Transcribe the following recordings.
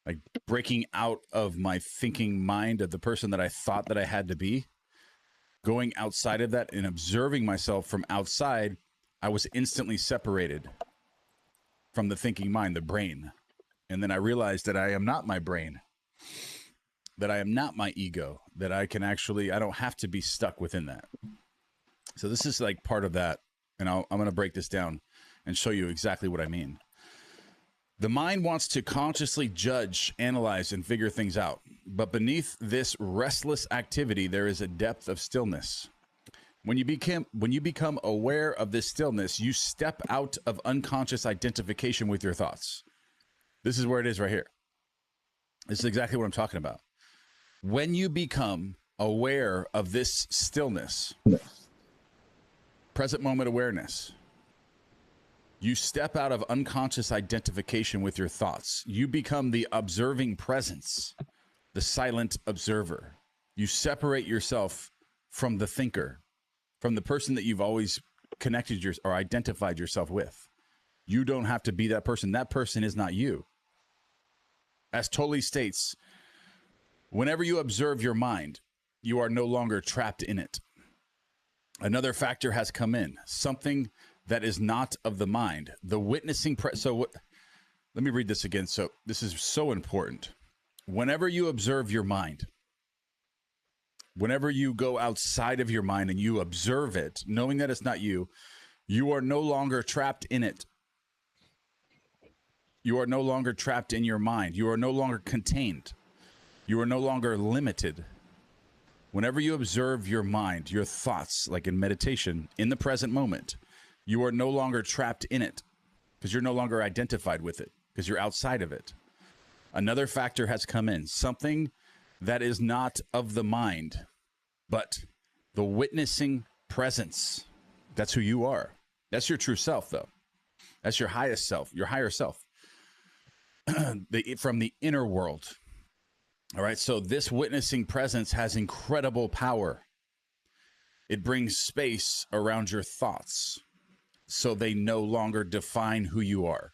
like breaking out of my thinking mind of the person that I thought that I had to be, going outside of that and observing myself from outside, I was instantly separated from the thinking mind, the brain. And then I realized that I am not my brain, that I am not my ego, that I can actually, I don't have to be stuck within that. So this is like part of that. And I'm going to break this down and show you exactly what I mean. The mind wants to consciously judge, analyze, and figure things out. But beneath this restless activity, there is a depth of stillness. When you become aware of this stillness, you step out of unconscious identification with your thoughts. This is where it is right here. This is exactly what I'm talking about. When you become aware of this stillness, present moment awareness, you step out of unconscious identification with your thoughts. You become the observing presence, the silent observer. You separate yourself from the thinker, from the person that you've always connected or identified yourself with. You don't have to be that person. That person is not you. As Tolle states, whenever you observe your mind, you are no longer trapped in it. Another factor has come in, something that is not of the mind. The witnessing, let me read this again. So this is so important. Whenever you observe your mind, whenever you go outside of your mind and you observe it, knowing that it's not you, you are no longer trapped in it. You are no longer trapped in your mind. You are no longer contained. You are no longer limited. Whenever you observe your mind, your thoughts, like in meditation, in the present moment, you are no longer trapped in it because you're no longer identified with it because you're outside of it. Another factor has come in, something that is not of the mind, but the witnessing presence. That's who you are. That's your true self, though. That's your highest self, your higher self. From the inner world. All right, so this witnessing presence has incredible power. It brings space around your thoughts so they no longer define who you are.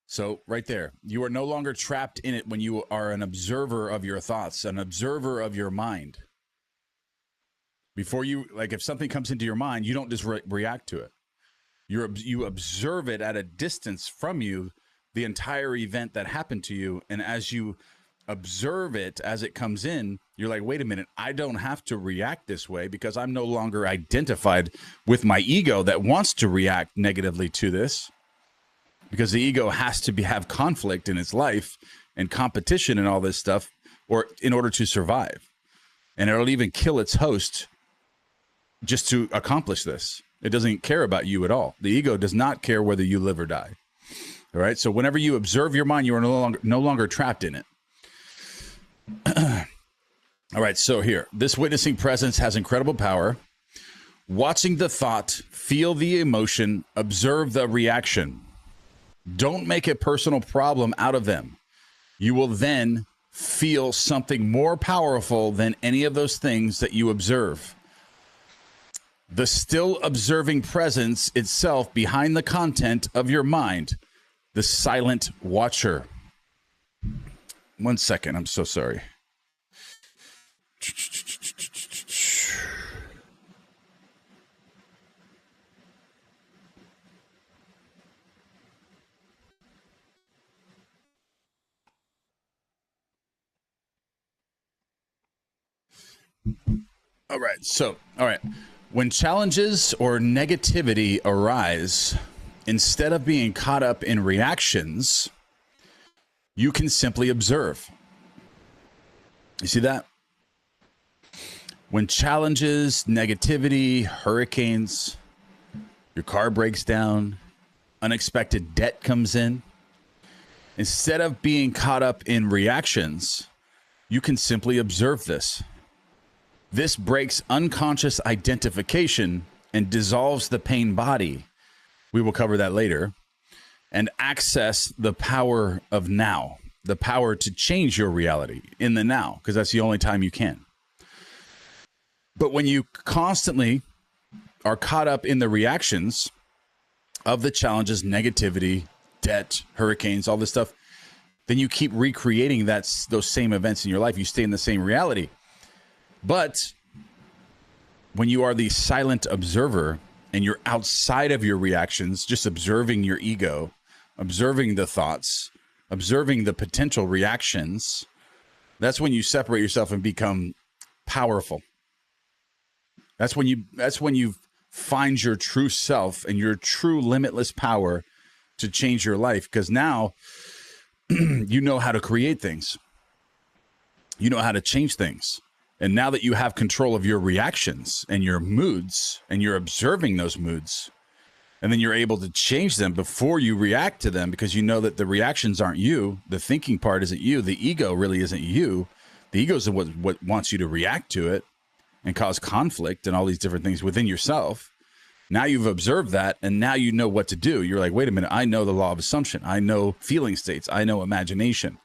So right there, you are no longer trapped in it when you are an observer of your thoughts, an observer of your mind. Before you, like if something comes into your mind, you don't just react to it. You observe it at a distance from you, the entire event that happened to you. And as you observe it as it comes in, you're like, wait a minute, I don't have to react this way because I'm no longer identified with my ego that wants to react negatively to this, because the ego has to have conflict in its life and competition and all this stuff, or in order to survive. And it'll even kill its host just to accomplish this. It doesn't care about you at all. The ego does not care whether you live or die. All right. So whenever you observe your mind, you are no longer trapped in it. All right, so here, this witnessing presence has incredible power. Watching the thought, feel the emotion, observe the reaction. Don't make a personal problem out of them. You will then feel something more powerful than any of those things that you observe. The still observing presence itself behind the content of your mind, the silent watcher. 1 second, I'm so sorry. All right. When challenges or negativity arise, instead of being caught up in reactions, you can simply observe. You see that? When challenges, negativity, hurricanes, your car breaks down, unexpected debt comes in, instead of being caught up in reactions, you can simply observe this. This breaks unconscious identification and dissolves the pain body. We will cover that later. And access the power of now, the power to change your reality in the now, because that's the only time you can. But when you constantly are caught up in the reactions of the challenges, negativity, debt, hurricanes, all this stuff, then you keep recreating those same events in your life. You stay in the same reality. But when you are the silent observer and you're outside of your reactions, just observing your ego, observing the thoughts, observing the potential reactions, that's when you separate yourself and become powerful. That's when you find your true self and your true limitless power to change your life, because now you know how to create things. You know how to change things. And now that you have control of your reactions and your moods, and you're observing those moods, and then you're able to change them before you react to them, because you know that the reactions aren't you. The thinking part isn't you. The ego really isn't you. The ego is what wants you to react to it and cause conflict and all these different things within yourself. Now you've observed that, and now you know what to do. You're like, wait a minute, I know the law of assumption. I know feeling states. I know imagination.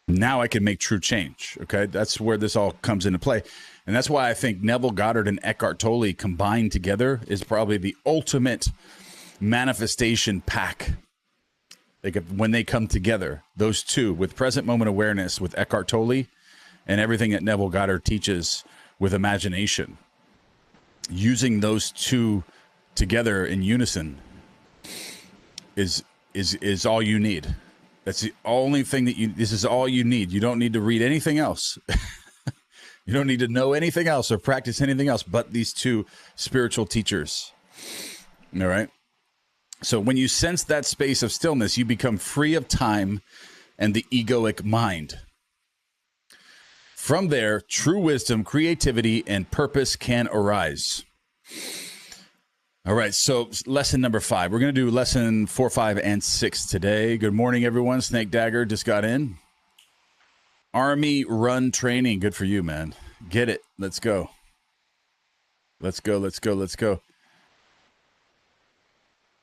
Now I can make true change, okay? That's where this all comes into play. And that's why I think Neville Goddard and Eckhart Tolle combined together is probably the ultimate manifestation pack. When they come together, those two, with present moment awareness, with Eckhart Tolle, and everything that Neville Goddard teaches with imagination, using those two together in unison is all you need. That's the only thing this is all you need. You don't need to read anything else. You don't need to know anything else or practice anything else but these two spiritual teachers. All right. So when you sense that space of stillness, you become free of time and the egoic mind. From there, true wisdom, creativity, and purpose can arise. All right, so lesson number 5. We're going to do lesson 4, 5, and 6 today. Good morning, everyone. Snake Dagger just got in. Army run training. Good for you, man. Get it. Let's go. Let's go, let's go, let's go.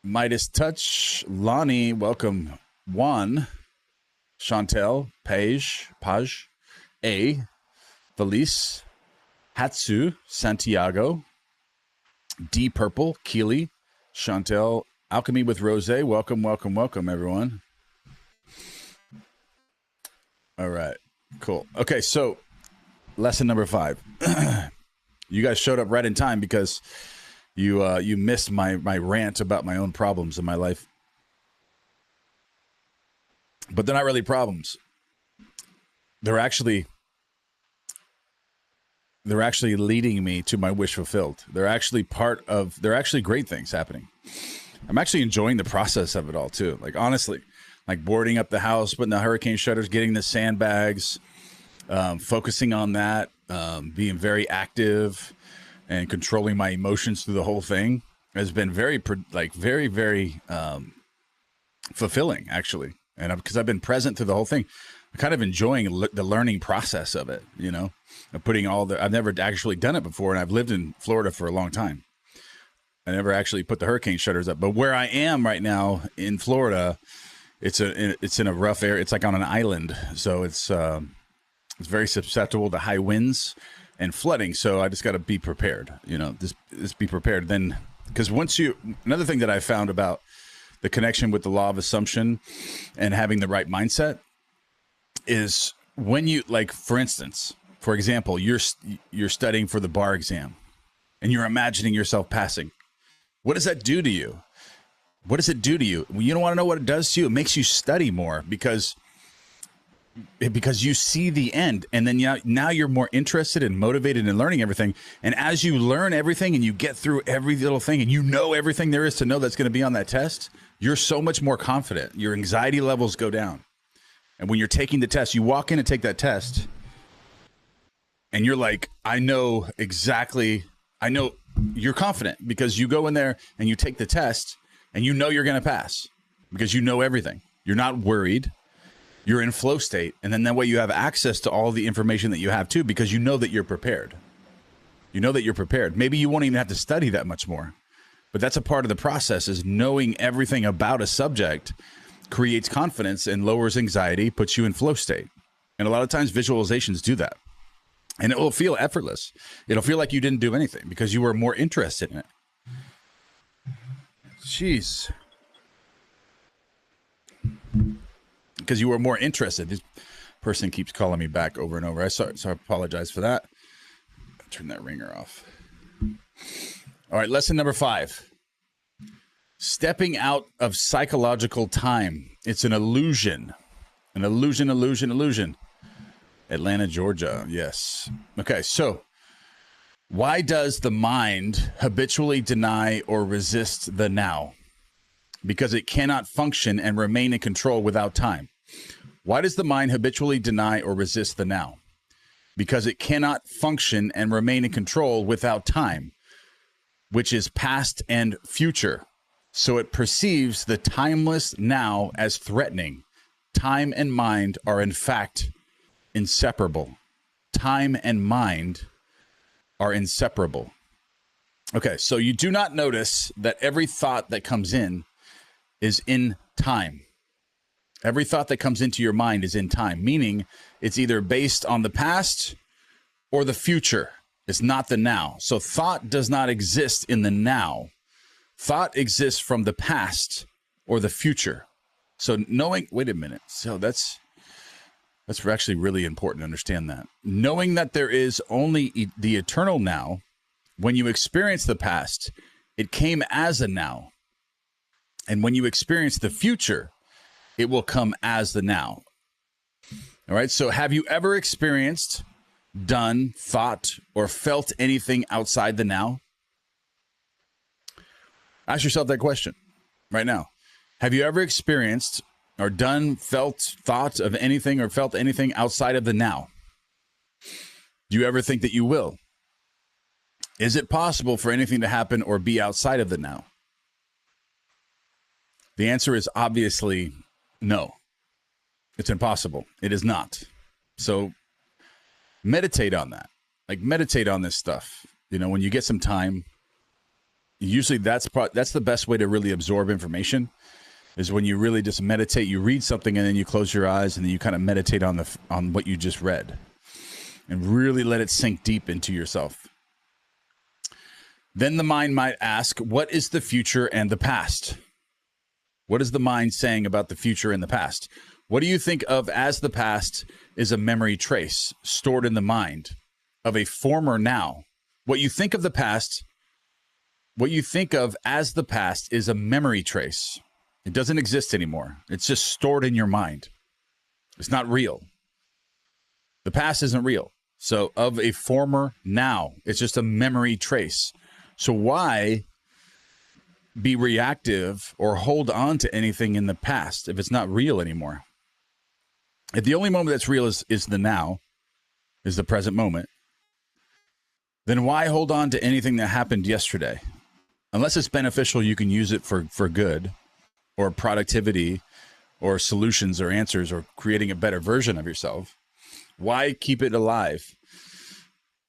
Midas Touch. Lonnie, welcome. Juan. Chantel. Page. A. Felice. Hatsu. Santiago. D Purple, Keely, Chantel, Alchemy with Rose. Welcome, welcome, welcome, everyone. All right, cool. Okay, so lesson number 5. You guys showed up right in time because you missed my rant about my own problems in my life. But they're not really problems. They're actually leading me to my wish fulfilled. They're actually great things happening. I'm actually enjoying the process of it all too. Like, honestly, like boarding up the house, putting the hurricane shutters, getting the sandbags, focusing on that, being very active and controlling my emotions through the whole thing has been very fulfilling, actually. And because I've been present through the whole thing, I'm kind of enjoying the learning process of it, you know, of putting I've never actually done it before. And I've lived in Florida for a long time. I never actually put the hurricane shutters up, but where I am right now in Florida, it's in a rough area. It's like on an island. So it's very susceptible to high winds and flooding. So I just got to be prepared, you know, just be prepared. Then, because another thing that I found about the connection with the law of assumption and having the right mindset is when you, like, for example, you're studying for the bar exam and you're imagining yourself passing. What does that do to you? What does it do to you? You don't want to know what it does to you. It makes you study more because you see the end, and then now you're more interested and motivated in learning everything. And as you learn everything and you get through every little thing and you know everything there is to know that's going to be on that test, you're so much more confident. Your anxiety levels go down. And when you're taking the test, you walk in and take that test and you're like, I know you're confident because you go in there and you take the test and you know you're going to pass because you know everything. You're not worried. You're in flow state. And then that way you have access to all the information that you have too, because you know that you're prepared. You know that you're prepared. Maybe you won't even have to study that much more, but that's a part of the process, is knowing everything about a subject creates confidence and lowers anxiety, puts you in flow state. And a lot of times visualizations do that. And it will feel effortless. It'll feel like you didn't do anything because you were more interested in it. Jeez. because you were more interested. This person keeps calling me back over and over. So I apologize for that. Turn that ringer off. All right, lesson number 5. Stepping out of psychological time. It's an illusion. An illusion. Atlanta, Georgia. Yes. Okay, so why does the mind habitually deny or resist the now? Because it cannot function and remain in control without time. Why does the mind habitually deny or resist the now? Because it cannot function and remain in control without time, which is past and future. So it perceives the timeless now as threatening. Time and mind are in fact inseparable. Time and mind are inseparable. Okay, so you do not notice that every thought that comes in is in time. Every thought that comes into your mind is in time, meaning it's either based on the past or the future. It's not the now. So thought does not exist in the now. Thought exists from the past or the future. So knowing, wait a minute. So that's actually really important to understand that. Knowing that there is only the eternal now, when you experience the past, it came as a now. And when you experience the future, it will come as the now. All right. So have you ever experienced, done, thought, or felt anything outside the now? Ask yourself that question right now. Have you ever experienced or done, felt, thought of anything or felt anything outside of the now? Do you ever think that you will? Is it possible for anything to happen or be outside of the now? The answer is obviously no. It's impossible. It is not. So meditate on that. Like meditate on this stuff. You know, when you get some time, usually that's the best way to really absorb information is when you really just meditate. You read something and then you close your eyes and then you kind of meditate on what you just read and really let it sink deep into yourself. Then the mind might ask, what is the future and the past? What is the mind saying about the future and the past? What do you think of as the past is a memory trace stored in the mind of a former now? What you think of the past, what you think of as the past is a memory trace. It doesn't exist anymore. It's just stored in your mind. It's not real. The past isn't real. So of a former now, it's just a memory trace. So why be reactive or hold on to anything in the past if it's not real anymore? If the only moment that's real is the now, is the present moment, then why hold on to anything that happened yesterday? Unless it's beneficial, you can use it for good or productivity or solutions or answers or creating a better version of yourself. Why keep it alive?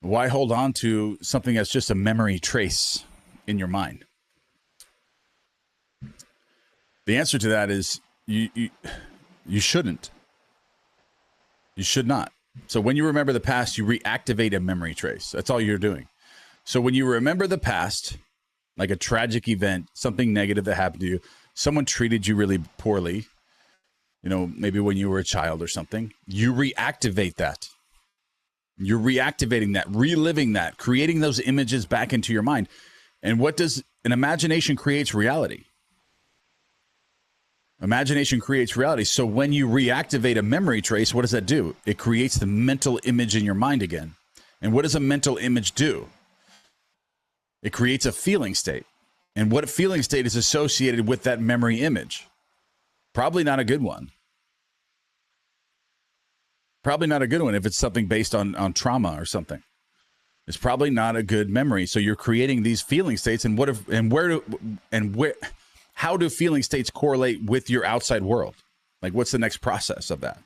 Why hold on to something that's just a memory trace in your mind? The answer to that is you shouldn't. You should not. So when you remember the past, you reactivate a memory trace. That's all you're doing. So when you remember the past, like a tragic event, something negative that happened to you, someone treated you really poorly, you know, maybe when you were a child or something, you reactivate that. You're reactivating that, reliving that, creating those images back into your mind. And what does an imagination creates reality? Imagination creates reality. So when you reactivate a memory trace, what does that do? It creates the mental image in your mind again. And what does a mental image do? It creates a feeling state. And what feeling state is associated with that memory image? Probably not a good one. Probably not a good one if it's something based on trauma or something. It's probably not a good memory. So you're creating these feeling states, and how do feeling states correlate with your outside world? Like, what's the next process of that?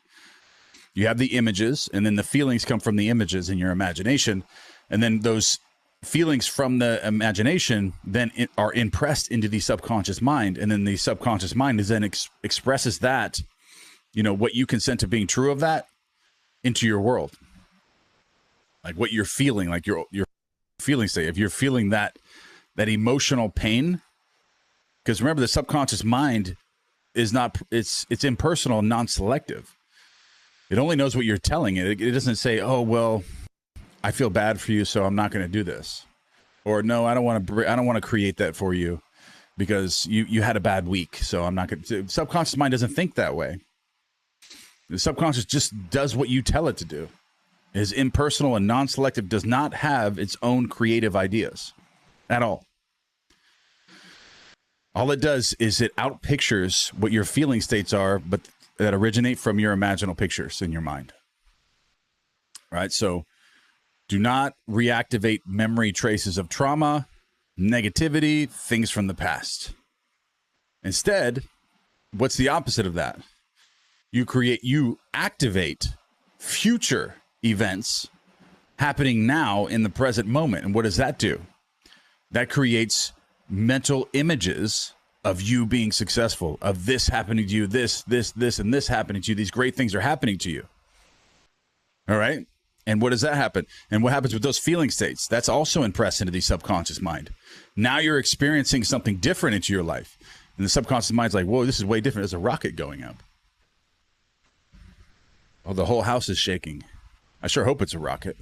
You have the images, and then the feelings come from the images in your imagination, and then those feelings from the imagination then are impressed into the subconscious mind, and then the subconscious mind is then expresses that, you know, what you consent to being true of that into your world. Like what you're feeling, like your feeling state. If you're feeling that emotional pain, because remember, the subconscious mind is not, it's impersonal and non-selective. It only knows what you're telling it. It doesn't say, oh, well, I feel bad for you, so I'm not going to do this. Or no, I don't want to create that for you because you had a bad week, so I'm not going to. Subconscious mind doesn't think that way. The subconscious just does what you tell it to do. It is impersonal and non-selective, does not have its own creative ideas at all. All it does is it outpictures what your feeling states are, but that originate from your imaginal pictures in your mind. Right? So do not reactivate memory traces of trauma, negativity, things from the past. Instead, what's the opposite of that? You activate future events happening now in the present moment. And what does that do? That creates mental images of you being successful, of this happening to you, this, and this happening to you. These great things are happening to you. All right? And what does that happen? And what happens with those feeling states? That's also impressed into the subconscious mind. Now you're experiencing something different into your life. And the subconscious mind's like, whoa, this is way different. There's a rocket going up. Oh, the whole house is shaking. I sure hope it's a rocket.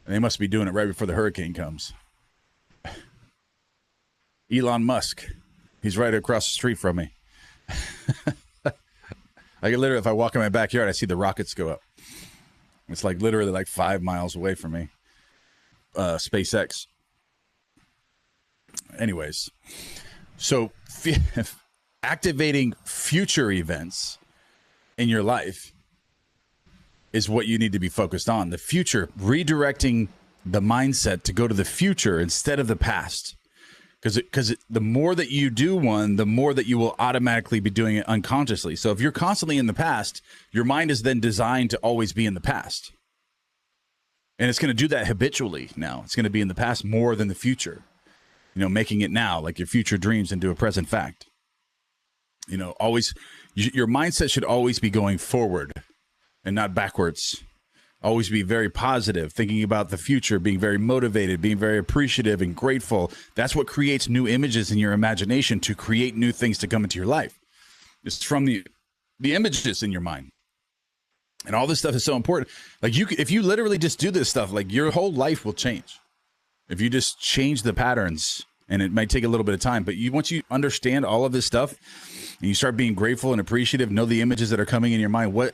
And they must be doing it right before the hurricane comes. Elon Musk. He's right across the street from me. I can literally, if I walk in my backyard, I see the rockets go up. It's like literally like 5 miles away from me. SpaceX. Anyways, so activating future events in your life is what you need to be focused on. The future, redirecting the mindset to go to the future instead of the past. Because the more that you do one, the more that you will automatically be doing it unconsciously. So if you're constantly in the past, your mind is then designed to always be in the past. And it's going to do that habitually now. It's going to be in the past more than the future. You know, making it now, like your future dreams into a present fact. You know, always, your mindset should always be going forward and not backwards. Always be very positive, thinking about the future, being very motivated, being very appreciative and grateful. That's what creates new images in your imagination to create new things to come into your life. It's from the images in your mind. And all this stuff is so important. Like if you literally just do this stuff, like your whole life will change. If you just change the patterns, and it might take a little bit of time, but once you understand all of this stuff and you start being grateful and appreciative, know the images that are coming in your mind,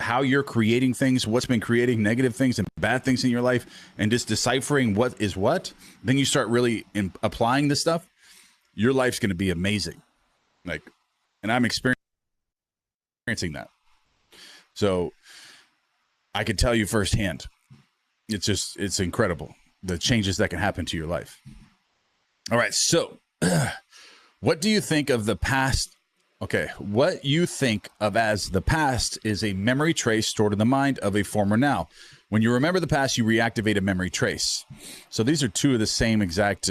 how you're creating things, what's been creating negative things and bad things in your life, and just deciphering what is what, then you start really applying this stuff, your life's going to be amazing. Like, and I'm experiencing that. So I can tell you firsthand, it's incredible, the changes that can happen to your life. All right, so what do you think of the past? Okay, what you think of as the past is a memory trace stored in the mind of a former now. When you remember the past, you reactivate a memory trace. So these are two of the same exact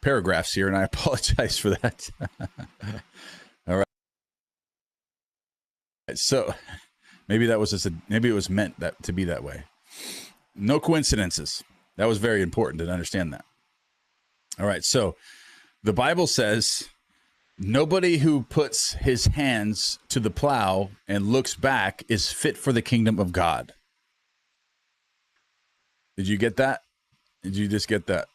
paragraphs here, and I apologize for that. All right. So maybe that was maybe it was meant to be that way. No coincidences. That was very important to understand that. All right, so the Bible says, nobody who puts his hands to the plow and looks back is fit for the kingdom of God. Did you get that? Did you just get that?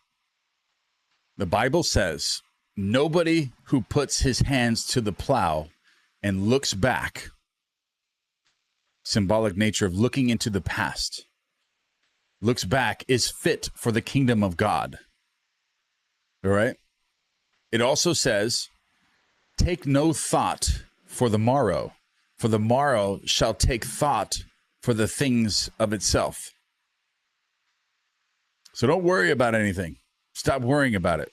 The Bible says, nobody who puts his hands to the plow and looks back, symbolic nature of looking into the past, looks back is fit for the kingdom of God. All right. It also says, take no thought for the morrow shall take thought for the things of itself. So don't worry about anything. Stop worrying about it.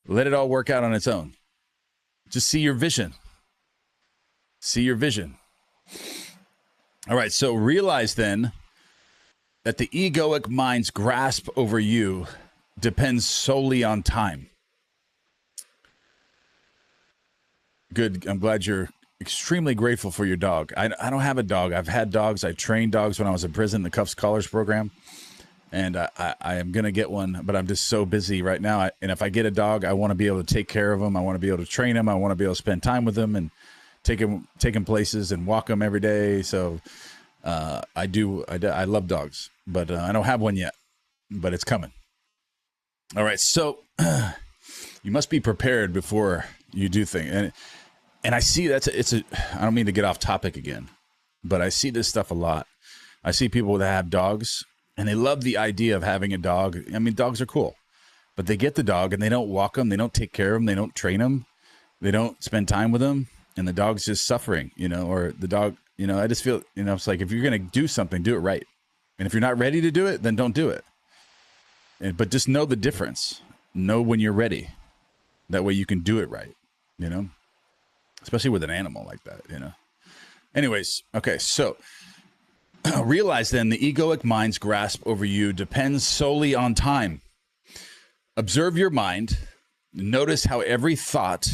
Let it all work out on its own. Just see your vision. See your vision. All right. So realize then that the egoic mind's grasp over you depends solely on time. Good. I'm glad you're extremely grateful for your dog. I don't have a dog. I've had dogs. I trained dogs when I was in prison, the Cuffs Collars program. And I am going to get one, but I'm just so busy right now. And if I get a dog, I want to be able to take care of him. I want to be able to train him. I want to be able to spend time with him and take him places and walk him every day. So I love dogs, but I don't have one yet, but it's coming. All right. So you must be prepared before you do things. And I see I don't mean to get off topic again, but I see this stuff a lot. I see people that have dogs and they love the idea of having a dog. I mean, dogs are cool, but they get the dog and they don't walk them. They don't take care of them. They don't train them. They don't spend time with them. And the dog's just suffering, or the dog, I just feel, it's like, if you're going to do something, do it right. And if you're not ready to do it, then don't do it. But just know the difference. Know when you're ready. That way you can do it right, especially with an animal like that, Anyways, okay, so realize then the egoic mind's grasp over you depends solely on time. Observe your mind. Notice how every thought,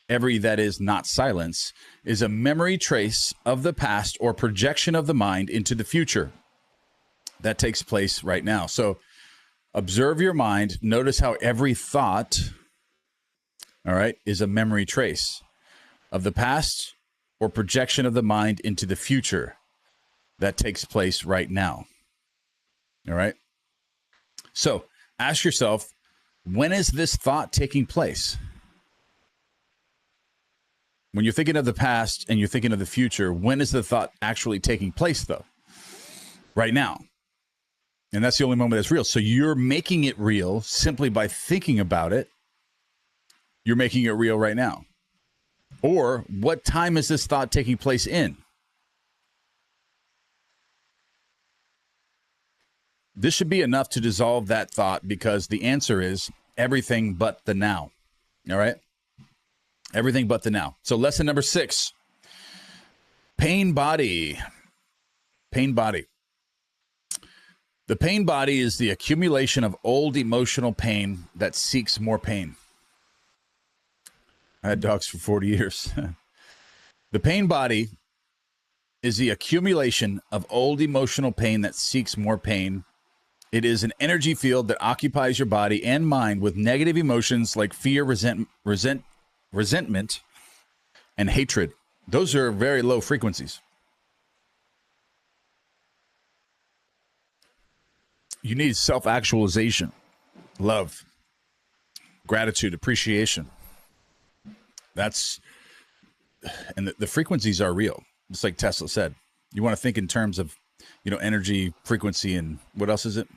that is not silence, is a memory trace of the past or projection of the mind into the future. That takes place right now. So observe your mind. Notice how every thought, all right, is a memory trace of the past or projection of the mind into the future. That takes place right now. All right. So ask yourself, when is this thought taking place? When you're thinking of the past and you're thinking of the future, when is the thought actually taking place, though? Right now. And that's the only moment that's real. So you're making it real simply by thinking about it. You're making it real right now. Or what time is this thought taking place in? This should be enough to dissolve that thought, because the answer is everything but the now. All right? Everything but the now. So lesson number 6, pain body. Pain body. The pain body is the accumulation of old emotional pain that seeks more pain. I had dogs for 40 years. The pain body is the accumulation of old emotional pain that seeks more pain. It is an energy field that occupies your body and mind with negative emotions like fear, resentment, and hatred. Those are very low frequencies. You need self-actualization, love, gratitude, appreciation. And the frequencies are real. Just like Tesla said, you want to think in terms of, energy, frequency, and what else is it?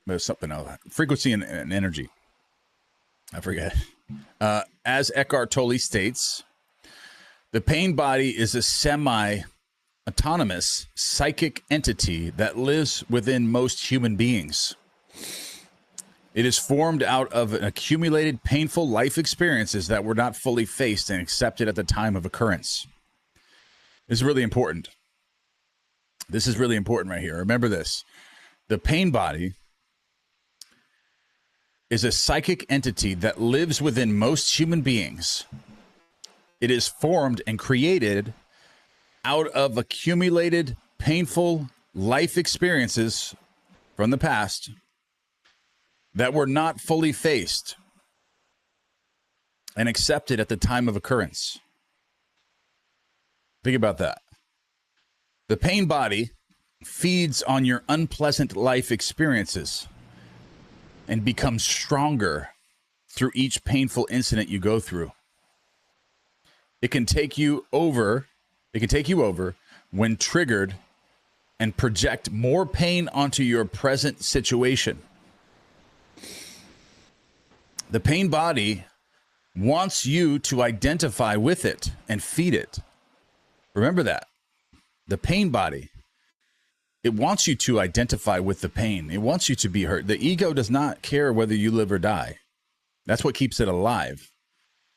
There's something else. Frequency and energy. I forget. As Eckhart Tolle states, the pain body is a semi-autonomous psychic entity that lives within most human beings. It is formed out of an accumulated painful life experiences that were not fully faced and accepted at the time of occurrence. This is really important. This is really important right here. Remember this. The pain body is a psychic entity that lives within most human beings. It is formed and created out of accumulated painful life experiences from the past that were not fully faced and accepted at the time of occurrence. Think about that. The pain body feeds on your unpleasant life experiences and becomes stronger through each painful incident you go through. It can take you over when triggered and project more pain onto your present situation. The pain body wants you to identify with it and feed it. Remember that. The pain body, it wants you to identify with the pain. It wants you to be hurt. The ego does not care whether you live or die. That's what keeps it alive.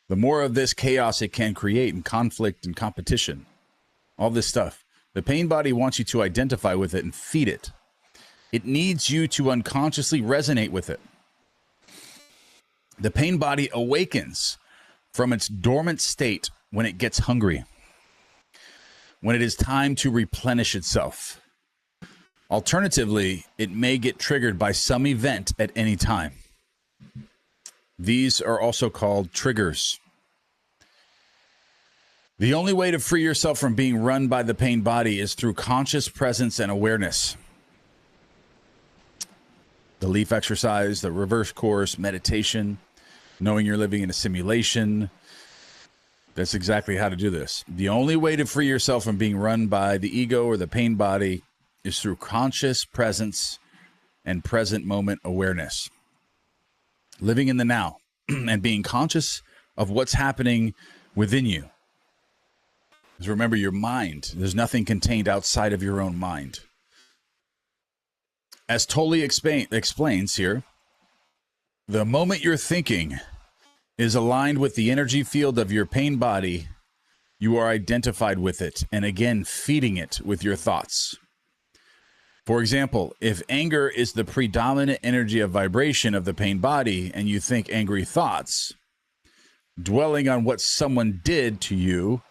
The more of this chaos it can create, and conflict and competition, all this stuff. The pain body wants you to identify with it and feed it. It needs you to unconsciously resonate with it. The pain body awakens from its dormant state when it gets hungry, when it is time to replenish itself. Alternatively, it may get triggered by some event at any time. These are also called triggers. The only way to free yourself from being run by the pain body is through conscious presence and awareness. The leaf exercise, the reverse course, meditation, knowing you're living in a simulation. That's exactly how to do this. The only way to free yourself from being run by the ego or the pain body is through conscious presence and present moment awareness. Living in the now and being conscious of what's happening within you. Because remember, your mind, there's nothing contained outside of your own mind. As Tully explains here, the moment you're thinking is aligned with the energy field of your pain body, you are identified with it, and again, feeding it with your thoughts. For example, if anger is the predominant energy of vibration of the pain body, and you think angry thoughts, dwelling on what someone did to you,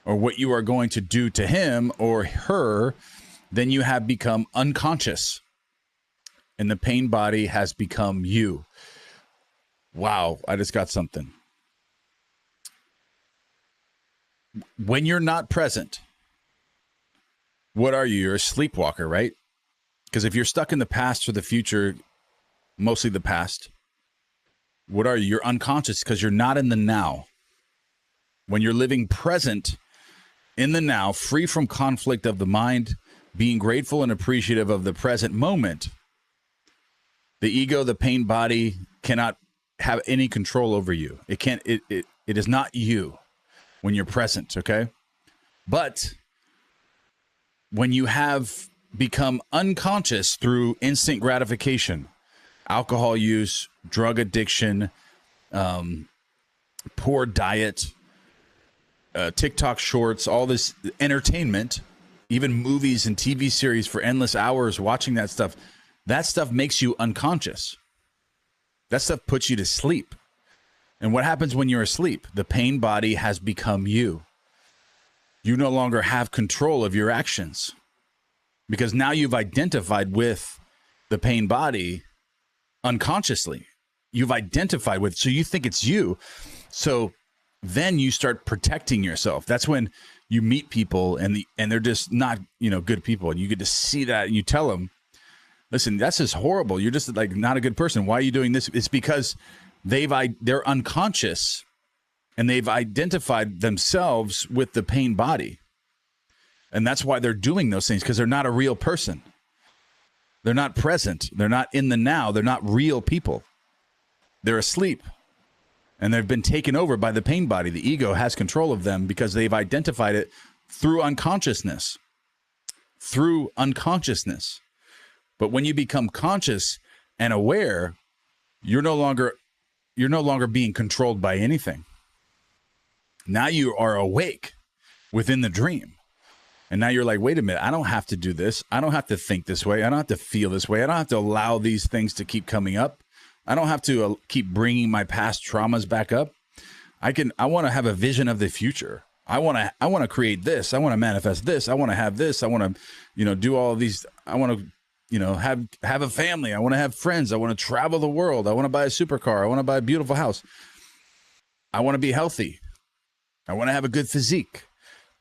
or what you are going to do to him or her, then you have become unconscious, and the pain body has become you. Wow, I just got something. When you're not present, what are you? You're a sleepwalker, right? Because if you're stuck in the past or the future, mostly the past, what are you? You're unconscious because you're not in the now. When you're living present in the now, free from conflict of the mind, being grateful and appreciative of the present moment, the ego, the pain body, cannot have any control over you. It can't. It is not you when you're present. Okay, but when you have become unconscious through instant gratification, alcohol use, drug addiction, poor diet, TikTok shorts, all this entertainment, even movies and TV series for endless hours, watching that stuff makes you unconscious. That stuff puts you to sleep. And what happens when you're asleep? The pain body has become you. You no longer have control of your actions because now you've identified with the pain body unconsciously. You've identified with, so you think it's you. So then you start protecting yourself. That's when you meet people and they're just not, good people. And you get to see that and you tell them, listen, that's just horrible. You're just like not a good person. Why are you doing this? It's because they're unconscious and they've identified themselves with the pain body. And that's why they're doing those things, because they're not a real person. They're not present. They're not in the now. They're not real people. They're asleep. And they've been taken over by the pain body. The ego has control of them because they've identified it through unconsciousness. Through unconsciousness. But when you become conscious and aware, you're no longer being controlled by anything. Now you are awake within the dream. And now you're like, wait a minute, I don't have to do this. I don't have to think this way. I don't have to feel this way. I don't have to allow these things to keep coming up. I don't have to keep bringing my past traumas back up. I want to have a vision of the future. I want to create this. I want to manifest this. I want to have this. I want to, do all of these. I want to, have a family. I want to have friends. I want to travel the world. I want to buy a supercar. I want to buy a beautiful house. I want to be healthy. I want to have a good physique.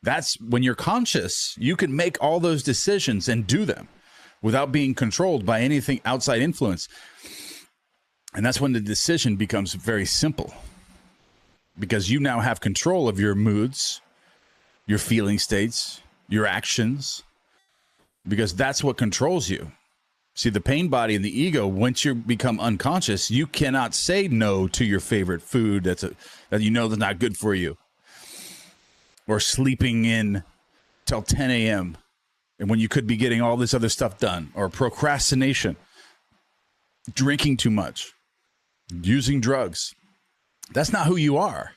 That's when you're conscious, you can make all those decisions and do them without being controlled by anything outside influence. And that's when the decision becomes very simple, because you now have control of your moods, your feeling states, your actions, because that's what controls you. See, the pain body and the ego, once you become unconscious, you cannot say no to your favorite food that's not good for you. Or sleeping in till 10 a.m. and when you could be getting all this other stuff done. Or procrastination, drinking too much, using drugs. That's not who you are.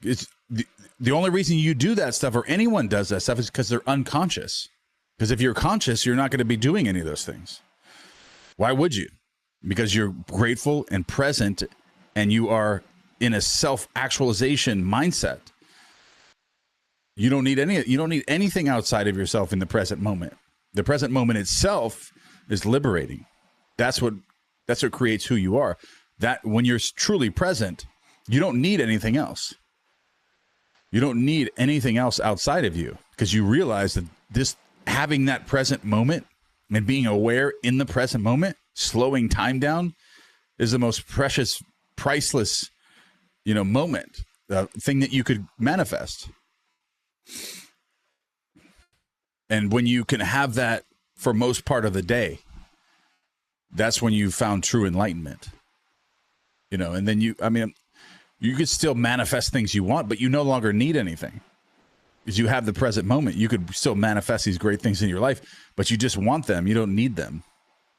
It's the only reason you do that stuff, or anyone does that stuff, is because they're unconscious. Because if you're conscious, you're not going to be doing any of those things. Why would you? Because you're grateful and present, and you are in a self-actualization mindset. You don't need anything outside of yourself in the present moment. The present moment itself is liberating. That's what creates who you are. That when you're truly present, you don't need anything else. You don't need anything else outside of you, because you realize that this having that present moment and being aware in the present moment, slowing time down, is the most precious, priceless, moment, thing that you could manifest. And when you can have that for most part of the day, that's when you found true enlightenment. And then you could still manifest things you want, but you no longer need anything. Because you have the present moment. You could still manifest these great things in your life, but you just want them. You don't need them.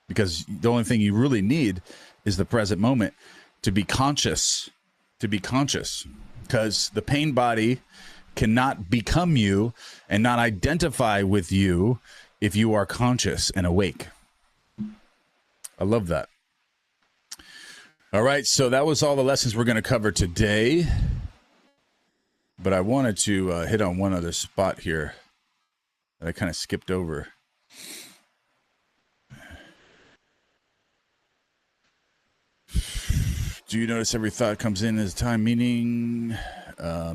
Because the only thing you really need is the present moment, to be conscious. Because the pain body cannot become you and not identify with you if you are conscious and awake. I love that. All right, so that was all the lessons we're going to cover today. But I wanted to hit on one other spot here that I kind of skipped over. Do you notice every thought comes in as time, meaning? I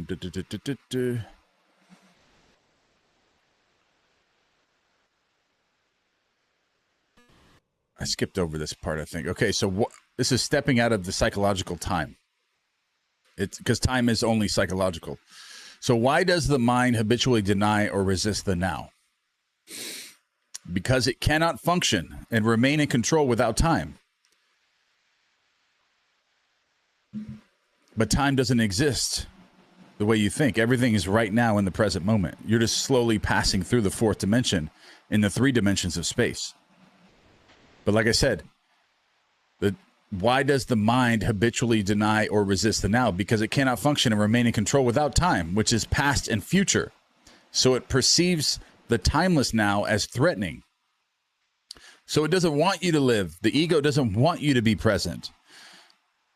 skipped over this part, I think. Okay, so this is stepping out of the psychological time. It's because time is only psychological. So why does the mind habitually deny or resist the now? Because it cannot function and remain in control without time. But time doesn't exist the way you think. Everything is right now in the present moment. You're just slowly passing through the fourth dimension in the 3 dimensions of space. But like I said, why does the mind habitually deny or resist the now? Because it cannot function and remain in control without time, which is past and future. So it perceives the timeless now as threatening. So it doesn't want you to live. The ego doesn't want you to be present.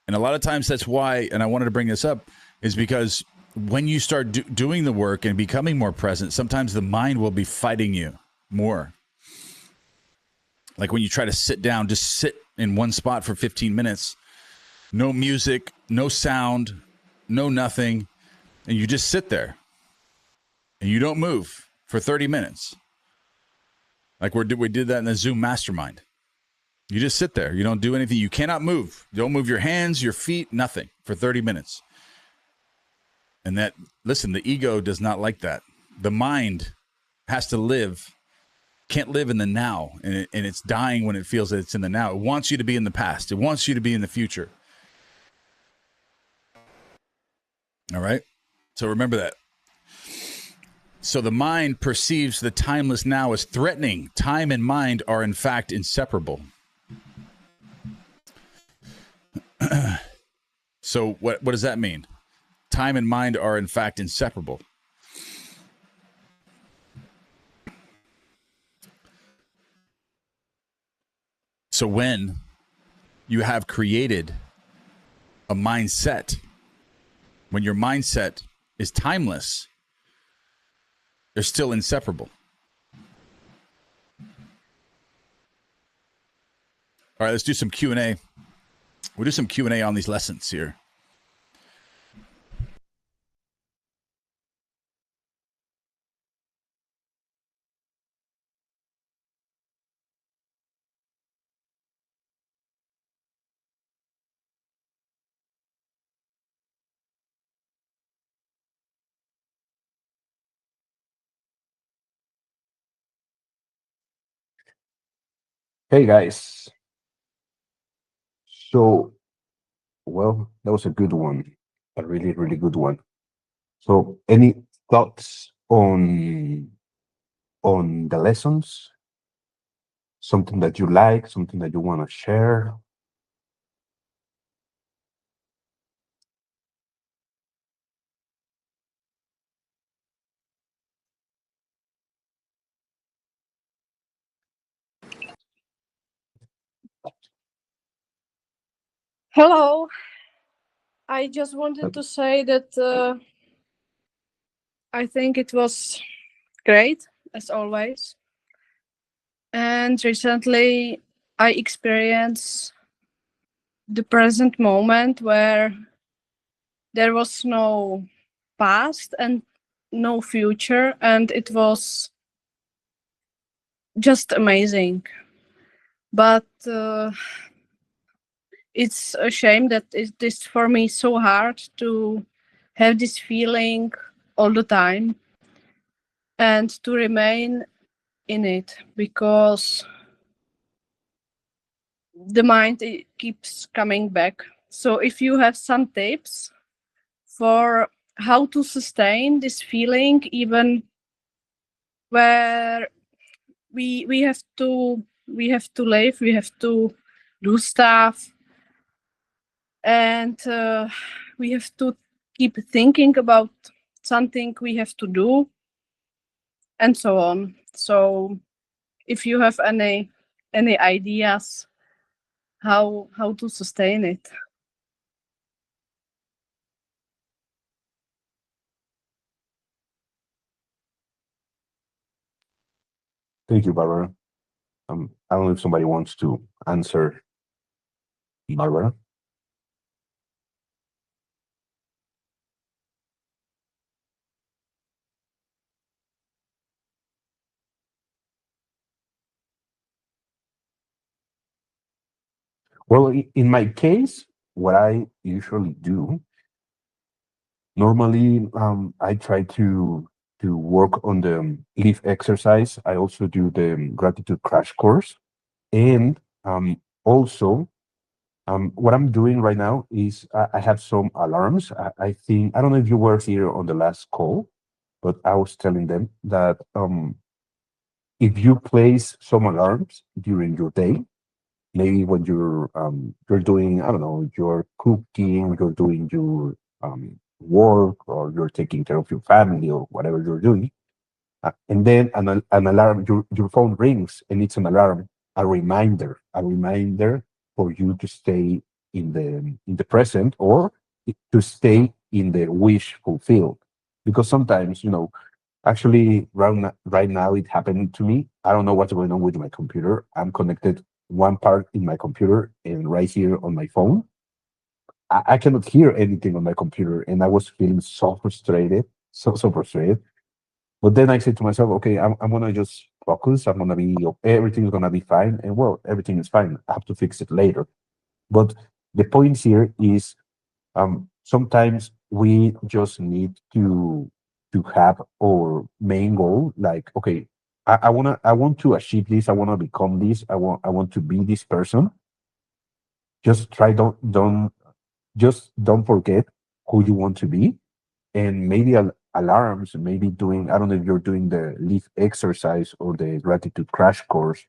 And a lot of times that's why, and I wanted to bring this up, is because when you start doing the work and becoming more present, sometimes the mind will be fighting you more. Like when you try to sit down, just sit in one spot for 15 minutes, no music, no sound, no nothing, and you just sit there and you don't move for 30 minutes. Like we did that in the Zoom mastermind. You just sit there. You don't do anything. You cannot move. You don't move your hands, your feet, nothing for 30 minutes. And listen, the ego does not like that. The mind has to live, can't live in the now, and it's dying when it feels that it's in the now. It wants you to be in the past. It wants you to be in the future. All right? So remember that. So the mind perceives the timeless now as threatening. Time and mind are, in fact, inseparable. So what does that mean? Time and mind are, in fact, inseparable. So when you have created a mindset, when your mindset is timeless, they're still inseparable. All right, let's do some Q&A. We'll do some Q&A on these lessons here. Hey guys. So, well, that was a good one. A really, really good one. So, any thoughts on the lessons? Something that you like, something that you want to share? Hello. I just wanted to say that I think it was great, as always. And recently I experienced the present moment where there was no past and no future, and it was just amazing. But it's a shame that it is for me so hard to have this feeling all the time and to remain in it, because the mind keeps coming back. So if you have some tips for how to sustain this feeling, even where we have to live, we have to do stuff, and we have to keep thinking about something we have to do, and so on. So if you have any ideas how to sustain it. Thank you, Barbara. I don't know if somebody wants to answer, Barbara. Well, in my case, what I usually do, normally, I try to work on the leaf exercise. I also do the gratitude crash course, and also, what I'm doing right now is I have some alarms. I think I don't know if you were here on the last call, but I was telling them that if you place some alarms during your day, maybe when you're doing, I don't know, you're cooking, you're doing your work, or you're taking care of your family, or whatever you're doing, and then an alarm, your phone rings, and it's an alarm, a reminder for you to stay in the present, or to stay in the wish fulfilled. Because sometimes, actually, right now, it happened to me. I don't know what's going on with my computer. I'm connected one part in my computer and right here on my phone. I cannot hear anything on my computer, and I was feeling so frustrated, so frustrated. But then I said to myself, okay, I'm gonna just focus. Everything's gonna be fine. And well, everything is fine. I have to fix it later. But the point here is, sometimes we just need to have our main goal. Like, okay, I want to achieve this. I want to become this. I want to be this person. Just try don't forget who you want to be, and maybe alarms, maybe doing, I don't know if you're doing the leaf exercise or the gratitude crash course,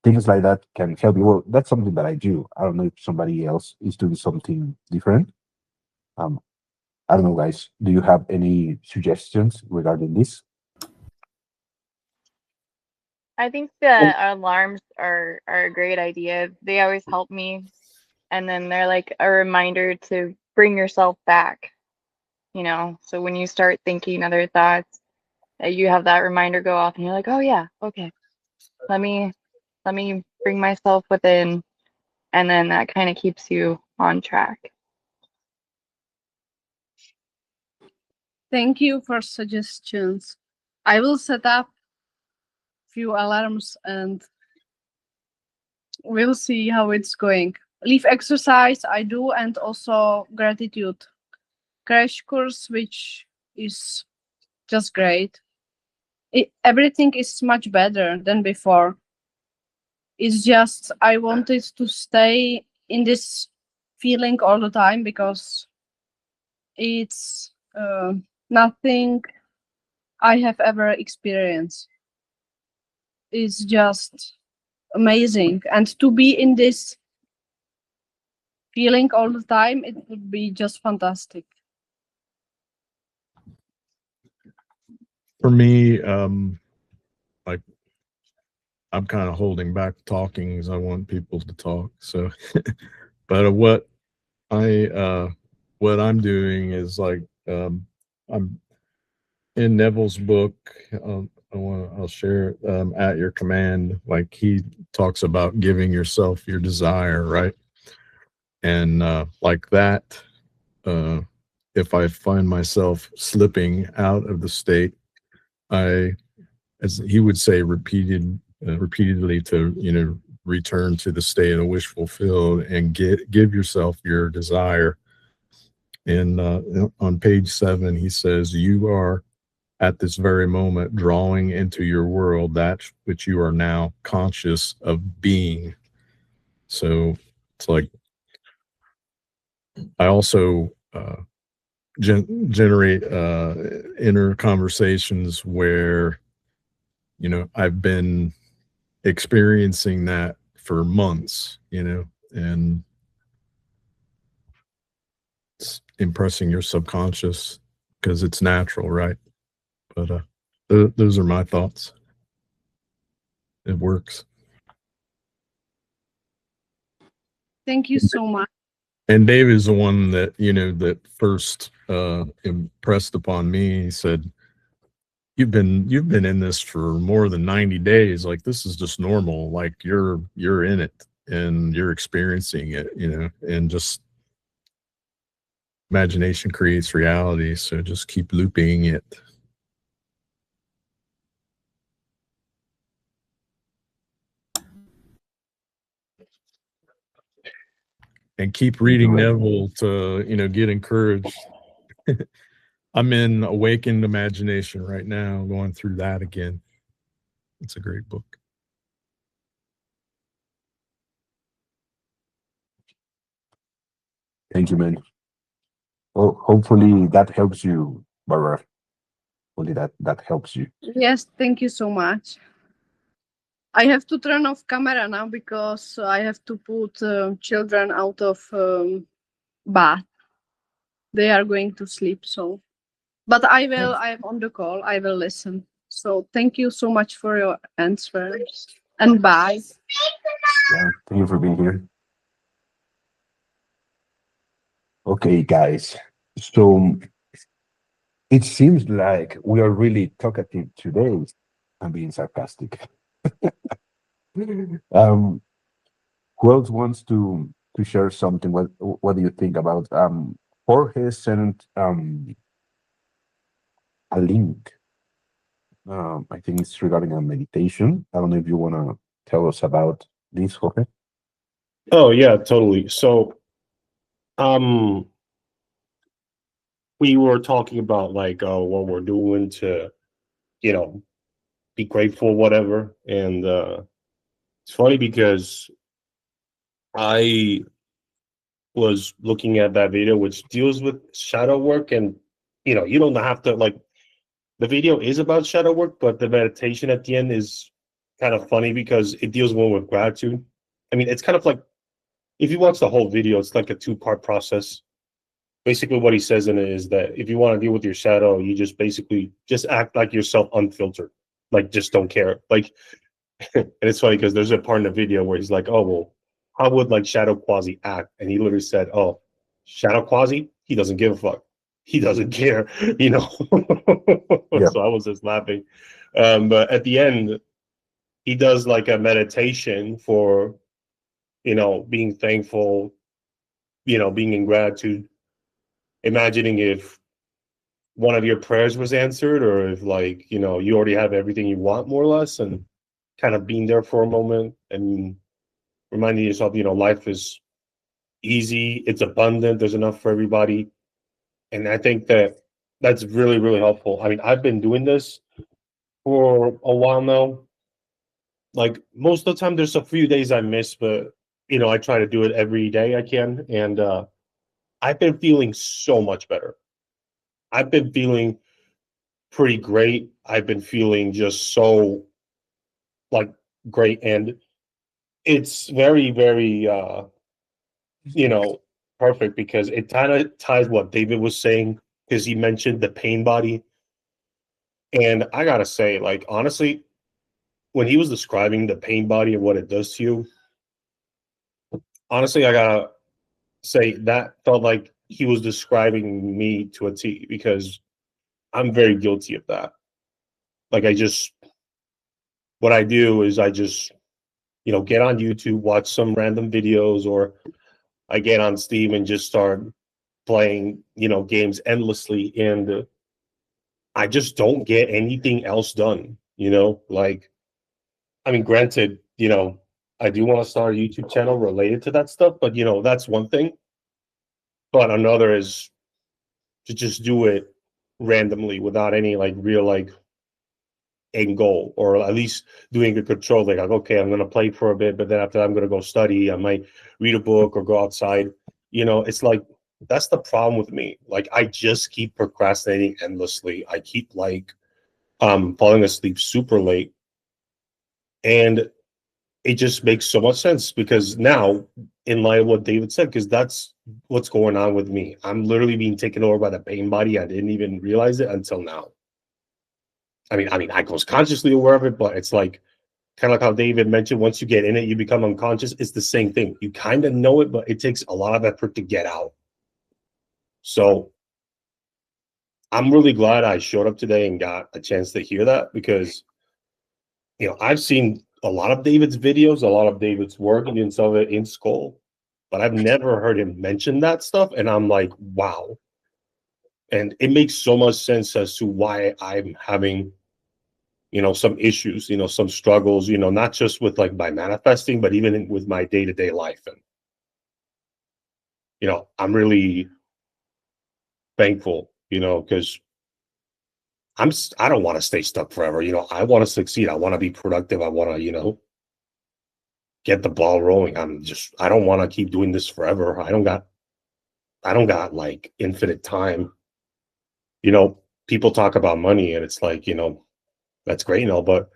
things like that can help you. Well, that's something that I do. I don't know if somebody else is doing something different. um I don't know, guys, do you have any suggestions regarding this? I think the alarms are a great idea. They always help me, and then they're like a reminder to bring yourself back, you know. So when you start thinking other thoughts, you have that reminder go off, and you're like, "Oh yeah, okay. Let me bring myself within," and then that kind of keeps you on track. Thank you for suggestions. I will set up few alarms and we'll see how it's going. Leaf exercise I do, and also gratitude crash course, which is just great. Everything is much better than before. It's just I wanted to stay in this feeling all the time, because it's nothing I have ever experienced. It's just amazing, and to be in this feeling all the time, it would be just fantastic. For me, like, I'm kind of holding back talking because I want people to talk. So, but what I'm doing is like, I'm in Neville's book, I'll share it. At your command, like he talks about giving yourself your desire, right? And like that, if I find myself slipping out of the state, as he would say, repeatedly to return to the state of wish fulfilled and give yourself your desire. And on page 7, he says, "You are at this very moment drawing into your world that which you are now conscious of being." So it's like I also generate inner conversations where I've been experiencing that for months, and it's impressing your subconscious because it's natural, right? But those are my thoughts. It works. Thank you so much. And Dave is the one that that first impressed upon me. He said, you've been in this for more than 90 days. Like, this is just normal. Like, you're in it and you're experiencing it, and just imagination creates reality. So just keep looping it. And keep reading Neville to, get encouraged. I'm in Awakened Imagination right now, going through that again. It's a great book. Thank you, man. Well, hopefully that helps you, Barbara. Hopefully that helps you. Yes, thank you so much. I have to turn off camera now because I have to put children out of bath. They are going to sleep, so. But I will. I'm on the call. I will listen. So thank you so much for your answers, and bye. Yeah, thank you for being here. Okay, guys. So it seems like we are really talkative today. I'm being sarcastic. Who else wants to share something? What do you think about Jorge sent a link. I think it's regarding a meditation. I don't know if you want to tell us about this, Jorge. Oh yeah, totally. So we were talking about like what we're doing to, be grateful, whatever. And it's funny because I was looking at that video which deals with shadow work, and you don't have to, like, the video is about shadow work, but the meditation at the end is kind of funny because it deals more with gratitude. I mean, it's kind of like, if you watch the whole video, it's like a 2-part process. Basically what he says in it is that if you want to deal with your shadow, you just basically just act like yourself, unfiltered, like just don't care. Like, and it's funny because there's a part in the video where he's like, oh, well, how would like Shadow Quasi act? And he literally said, oh, Shadow Quasi, he doesn't give a fuck. He doesn't care, Yeah. So I was just laughing. But at the end, he does like a meditation for, being thankful, being in gratitude, imagining if one of your prayers was answered, or if, like, you already have everything you want, more or less, and kind of being there for a moment and reminding yourself, life is easy, it's abundant, there's enough for everybody. And I think that that's really, really helpful. I mean, I've been doing this for a while now. Like, most of the time, there's a few days I miss, but I try to do it every day I can. And I've been feeling so much better. I've been feeling pretty great. I've been feeling just so, like, great. And it's very, very perfect, because it kind of ties what David was saying, because he mentioned the pain body. And I gotta say, like, honestly, when he was describing the pain body and what it does to you, honestly, I gotta say that felt like he was describing me to a T, because I'm very guilty of that. Like what I do is I just, you know, get on YouTube, watch some random videos, or I get on Steam and just start playing, you know, games endlessly. And I just don't get anything else done, you know, like, I mean, granted, you know, I do want to start a YouTube channel related to that stuff, but, you know, that's one thing. But another is to just do it randomly without any like real like end goal, or at least doing a control. Like, okay, I'm going to play for a bit, but then after that, I'm going to go study. I might read a book or go outside. You know, it's like, that's the problem with me. Like, I just keep procrastinating endlessly. I keep like falling asleep super late. And it just makes so much sense, because now, in light of what David said, because that's what's going on with me. I'm literally being taken over by the pain body. I didn't even realize it until now. I mean, I was consciously aware of it, but it's like, kind of like how David mentioned, once you get in it, you become unconscious. It's the same thing. You kind of know it, but it takes a lot of effort to get out. So I'm really glad I showed up today and got a chance to hear that, because, you know, I've seen a lot of David's videos, a lot of David's work, and some of it in school, but I've never heard him mention that stuff. And I'm like, wow. And it makes so much sense as to why I'm having, you know, some issues, you know, some struggles, you know, not just with like my manifesting, but even with my day-to-day life. And, you know, I'm really thankful, you know, because I don't want to stay stuck forever. You know, I want to succeed. I want to be productive. I want to, you know, get the ball rolling. I don't want to keep doing this forever. I don't got like infinite time. You know, people talk about money, and it's like, you know, that's great, you know, but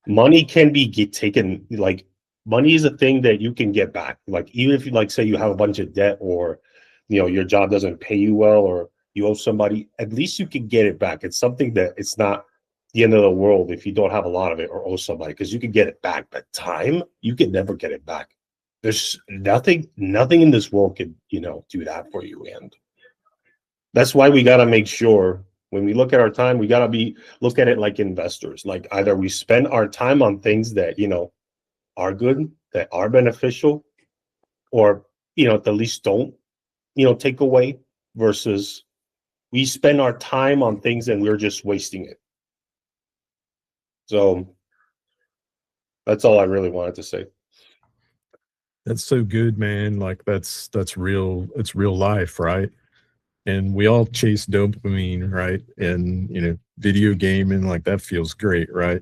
money can be taken, like, money is a thing that you can get back. Like, even if you, like, say you have a bunch of debt, or, you know, your job doesn't pay you well, or you owe somebody, at least you can get it back. It's something that it's not the end of the world if you don't have a lot of it or owe somebody, because you can get it back. But time, you can never get it back. There's nothing in this world could, you know, do that for you. And that's why we got to make sure, when we look at our time, we got to look at it like investors. Like, either we spend our time on things that, you know, are good, that are beneficial, or, you know, at the least don't, you know, take away, versus we spend our time on things and we're just wasting it. So that's all I really wanted to say. That's so good, man. Like, that's real. It's real life, right? And we all chase dopamine, right? And, you know, video gaming, like, that feels great, right?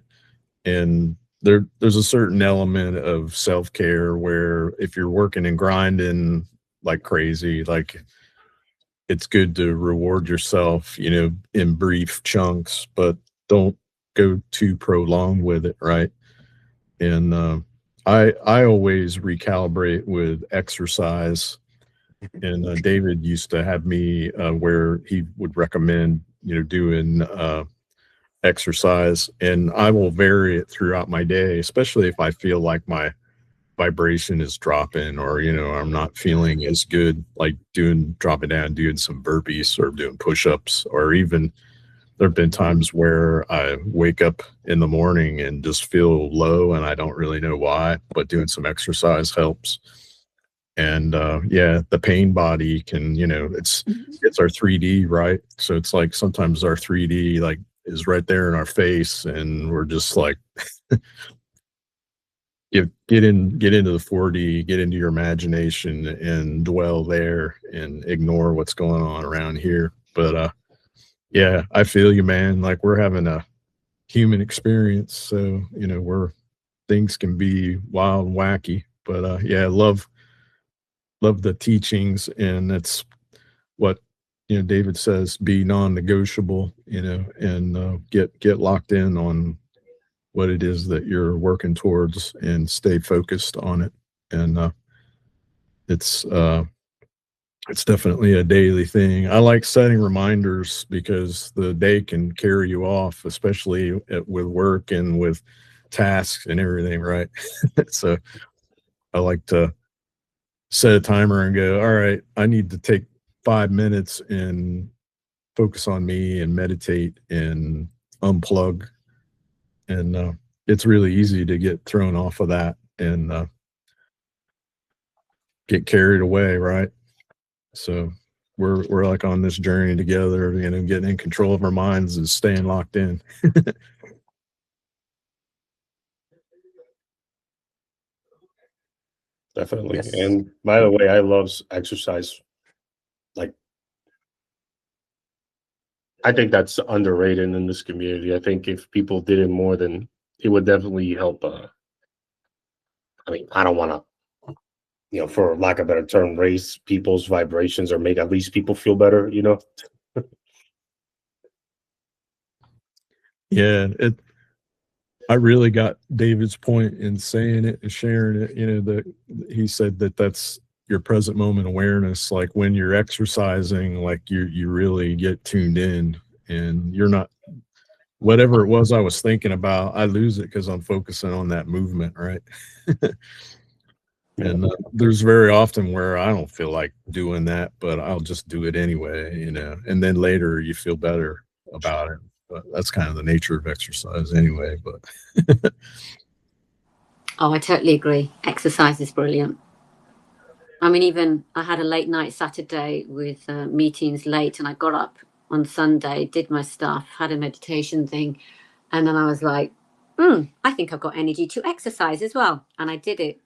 And there's a certain element of self-care where, if you're working and grinding like crazy, like, it's good to reward yourself, you know, in brief chunks, but don't go too prolonged with it, right? And I always recalibrate with exercise. And David used to have me where he would recommend, you know, doing exercise, and I will vary it throughout my day, especially if I feel like my vibration is dropping, or, you know, I'm not feeling as good, like dropping down, doing some burpees or doing push-ups, or even there have been times where I wake up in the morning and just feel low and I don't really know why, but doing some exercise helps. And yeah, the pain body can, you know, it's our 3D, right? So it's like, sometimes our 3D like is right there in our face, and we're just like, get into the 4D, get into your imagination and dwell there and ignore what's going on around here. But yeah, I feel you, man. Like, we're having a human experience, so, you know, things can be wild and wacky. But yeah, love the teachings, and that's what, you know, David says, be non-negotiable, you know, and get locked in on what it is that you're working towards and stay focused on it. And it's definitely a daily thing. I like setting reminders, because the day can carry you off, especially with work and with tasks and everything, right? So I like to set a timer and go, all right, I need to take 5 minutes and focus on me and meditate and unplug, and it's really easy to get thrown off of that and get carried away, right? So we're like on this journey together, you know, getting in control of our minds and staying locked in. Definitely. Yes. And by the way, I love exercise. Like, I think that's underrated in this community. I think if people did it more, then it would definitely help. I mean, I don't want to, you know, for lack of a better term, raise people's vibrations or make at least people feel better, you know? Yeah, I really got David's point in saying it and sharing it. You know, that he said that that's your present moment awareness. Like when you're exercising, like you really get tuned in, and you're not, whatever it was I was thinking about, I lose it because I'm focusing on that movement, right? And there's very often where I don't feel like doing that, but I'll just do it anyway, you know, and then later you feel better about it. But that's kind of the nature of exercise anyway. But Oh, I totally agree. Exercise is brilliant. I mean, even I had a late night Saturday with meetings late, and I got up on Sunday, did my stuff, had a meditation thing, and then I was like, I think I've got energy to exercise as well. And I did it.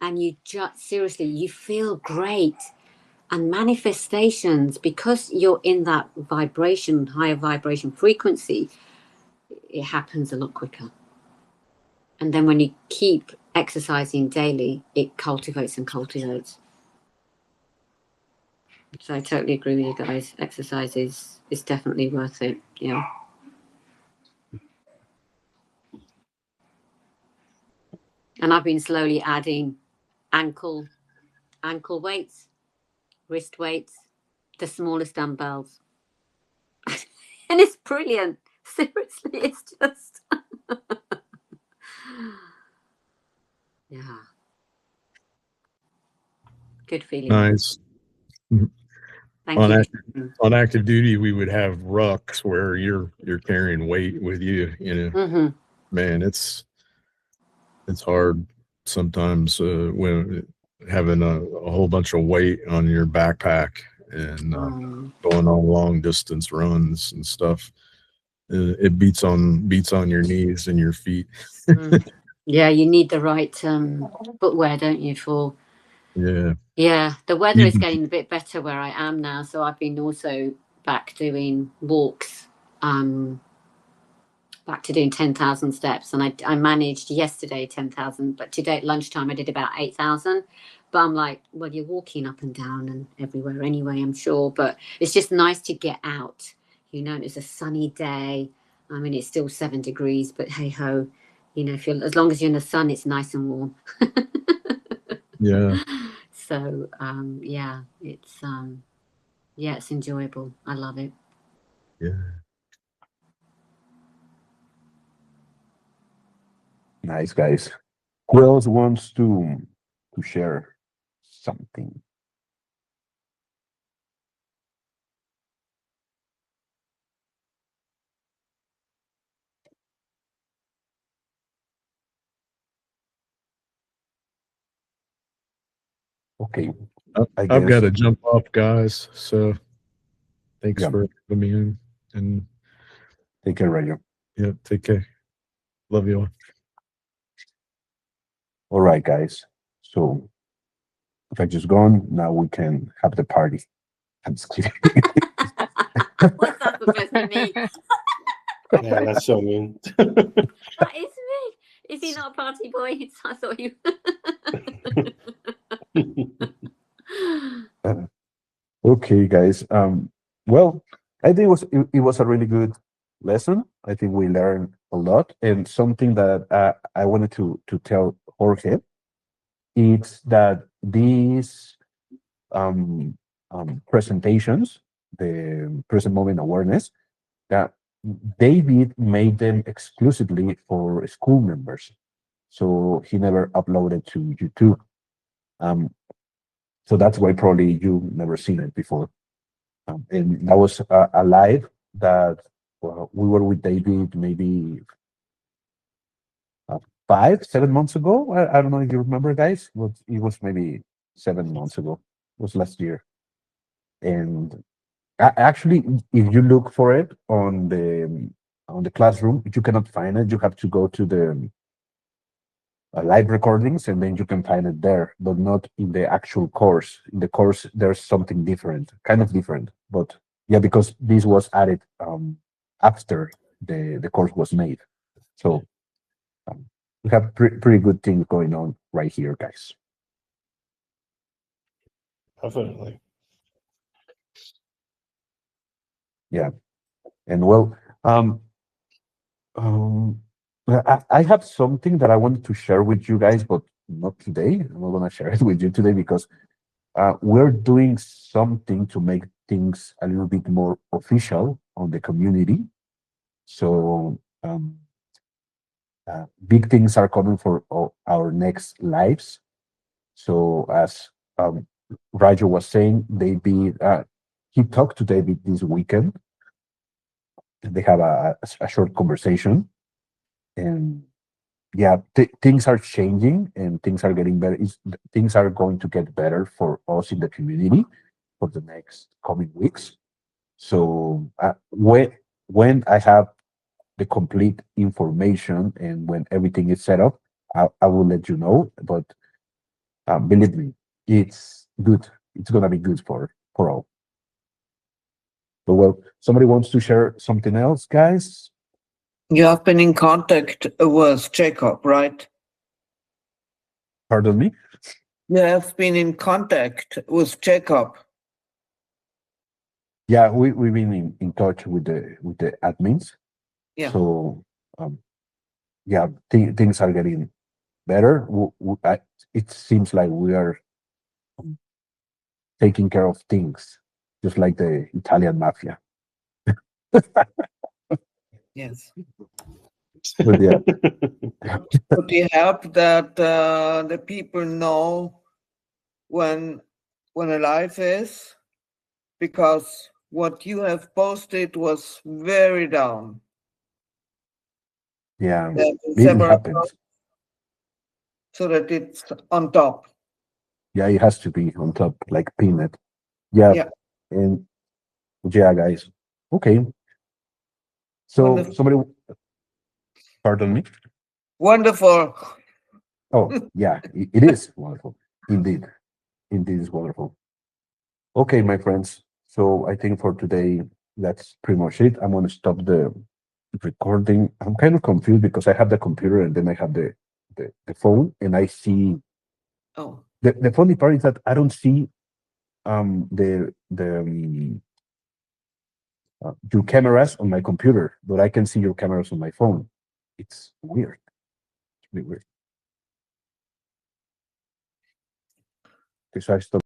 And you just, seriously, you feel great. And manifestations, because you're in that vibration, higher vibration frequency, it happens a lot quicker. And then when you keep exercising daily, it cultivates and cultivates. So I totally agree with you guys. Exercise is definitely worth it. Yeah. And I've been slowly adding ankle weights, wrist weights, the smallest dumbbells. And it's brilliant. Seriously, it's just yeah. Good feeling. nice. Thank on you. on active duty, we would have rucks where you're carrying weight with you. You know, man, it's hard sometimes when having a whole bunch of weight on your backpack and going on long distance runs and stuff. It beats on your knees and your feet. Yeah, you need the right footwear, don't you? For yeah, the weather is getting a bit better where I am now, so I've been also back doing walks, back to doing 10,000 steps, and I managed yesterday 10,000, but today at lunchtime I did about 8,000. But I'm like, well, you're walking up and down and everywhere anyway, I'm sure, but it's just nice to get out, you know. It's a sunny day. I mean, it's still 7 degrees, but hey ho, you know, if you're, as long as you're in the sun, it's nice and warm. Yeah. So yeah, it's enjoyable. I love it. Yeah. Nice, guys. Who else wants to share something? Okay. I've got to jump off, guys. So thanks for having me in. And take care, Rayo. Yeah, take care. Love you all. All right, guys. So if I just gone, now we can have the party. I'm just kidding. What's that supposed to mean? Yeah, that's so mean. That is me. Is he not a party boy? I thought you. Okay, guys. Well, I think it was a really good lesson. I think we learned a lot, and something that I wanted to tell Jorge is that these presentations, the present moment awareness, that David made them exclusively for school members, so he never uploaded to YouTube. So that's why probably you never seen it before. And that was a live that well, we were with David maybe 5-7 months ago. I don't know if you remember, guys. It was maybe 7 months ago. It was last year. And actually, if you look for it on the classroom, you cannot find it. You have to go to the live recordings, and then you can find it there, but not in the actual course. In the course, there's something different, kind of different. But yeah, because this was added after the course was made. So we have pretty good things going on right here, guys. Definitely. Yeah. And well, I have something that I wanted to share with you guys, but not today. I'm not going to share it with you today because we're doing something to make things a little bit more official on the community. So big things are coming for our next lives. So as Roger was saying, he talked to David this weekend. They have a short conversation, and yeah, things are changing and things are getting better. Things are going to get better for us in the community for the next coming weeks. So when I have the complete information and when everything is set up, I will let you know. But believe me, it's good. It's gonna be good for all. But well, somebody wants to share something else, guys? You have been in contact with Jacob, right? Pardon me? You have been in contact with Jacob. Yeah, we've been in touch with the admins. Yeah. So yeah, things are getting better. It seems like we are taking care of things, just like the Italian mafia. Yes. But yeah, But you help that the people know when a life is, because what you have posted was very down. yeah, There have been it several happens. posts so that it's on top. Yeah, it has to be on top, like peanut. Yeah, Yeah. and yeah, guys. Okay. So Wonderful. somebody, pardon me. Wonderful. Oh, yeah, it is wonderful. Indeed, it's wonderful. Okay, my friends. So I think for today, that's pretty much it. I'm going to stop the recording. I'm kind of confused because I have the computer and then I have the phone, and I see. Oh. The funny part is that I don't see your cameras on my computer, but I can see your cameras on my phone. It's weird. It's really weird. Okay, so I stop.